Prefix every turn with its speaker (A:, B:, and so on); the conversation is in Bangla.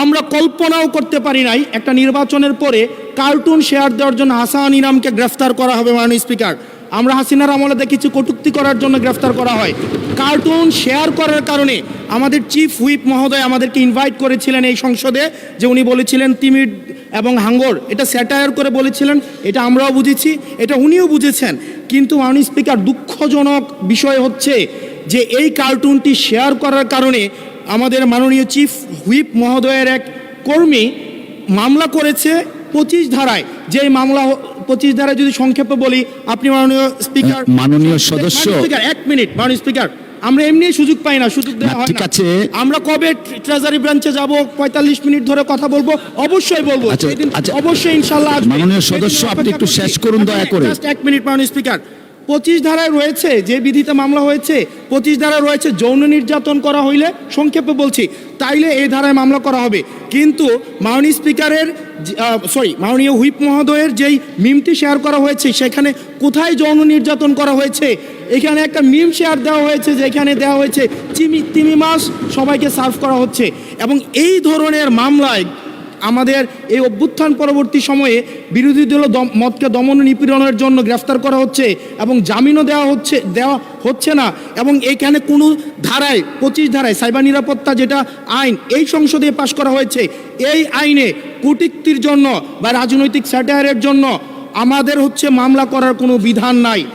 A: আমরা কল্পনাও করতে পারি নাই একটা নির্বাচনের পরে কার্টুন শেয়ার দেওয়ার জন্য হাসান ইনামকে গ্রেফতার করা হবে মাননীয় স্পিকার। আমরা হাসিনার আমলে দেখেছি কটূক্তি করার জন্য গ্রেফতার করা হয়। কার্টুন শেয়ার করার কারণে আমাদের চিফ হুইপ মহোদয় আমাদেরকে ইনভাইট করেছিলেন এই সংসদে, যে উনি বলেছিলেন তিমির এবং হাঙ্গর, এটা স্যাটায়ার করে বলেছিলেন, এটা আমরাও বুঝেছি, এটা উনিও বুঝেছেন। কিন্তু মাননীয় স্পিকার, দুঃখজনক বিষয় হচ্ছে যে এই কার্টুনটি শেয়ার করার কারণে আমাদের মাননীয় চিফ হুইপ মহোদয়ের এক কর্মী মামলা করেছে 25 ধারায়। যে মামলা 25 ধারায় যদি সংক্ষেপে বলি, আপনি মাননীয় স্পিকার,
B: মাননীয় সদস্য,
A: এক মিনিট মাননীয় স্পিকার, আমরা এমনি সুযোগ পাই না, সুযোগ দেওয়া হয়
B: ঠিক
A: না।
B: আছে,
A: আমরা কবে ট্রেজারি ব্রাঞ্চে যাব, 45 মিনিট ধরে কথা বলবো, অবশ্যই বলবো, অবশ্যই ইনশাআল্লাহ।
B: মাননীয় সদস্য, আপনি একটু শেষ করুন দয়া করে।
A: জাস্ট এক মিনিট মাননীয় স্পিকার। 25 ধারায় রয়েছে, যে বিধিতে মামলা হয়েছে 25 ধারায় রয়েছে যৌন নির্যাতন করা হইলে, সংক্ষেপে বলছি, তাইলে এই ধারায় মামলা করা হবে। কিন্তু মাননীয় স্পিকারের মাননীয় হুইপ মহোদয়ের যেই মিমটি শেয়ার করা হয়েছে, সেখানে কোথায় যৌন নির্যাতন করা হয়েছে? এখানে একটা মিম শেয়ার দেওয়া হয়েছে, যেখানে দেওয়া হয়েছে তিমি মাছ সবাইকে সার্ভ করা হচ্ছে। এবং এই ধরনের মামলায় আমাদের এই অভ্যুত্থান পরবর্তী সময়ে বিরোধী দল মতকে দমন নিপীড়নের জন্য গ্রেফতার করা হচ্ছে এবং জামিনও দেওয়া হচ্ছে না। এবং এখানে কোনো ধারায় 25 ধারায় সাইবার নিরাপত্তা যেটা আইন এই সংসদে পাশ করা হয়েছে, এই আইনে কটূক্তির জন্য বা রাজনৈতিক স্যাটায়ারের জন্য আমাদের মামলা করার কোনো বিধান নাই।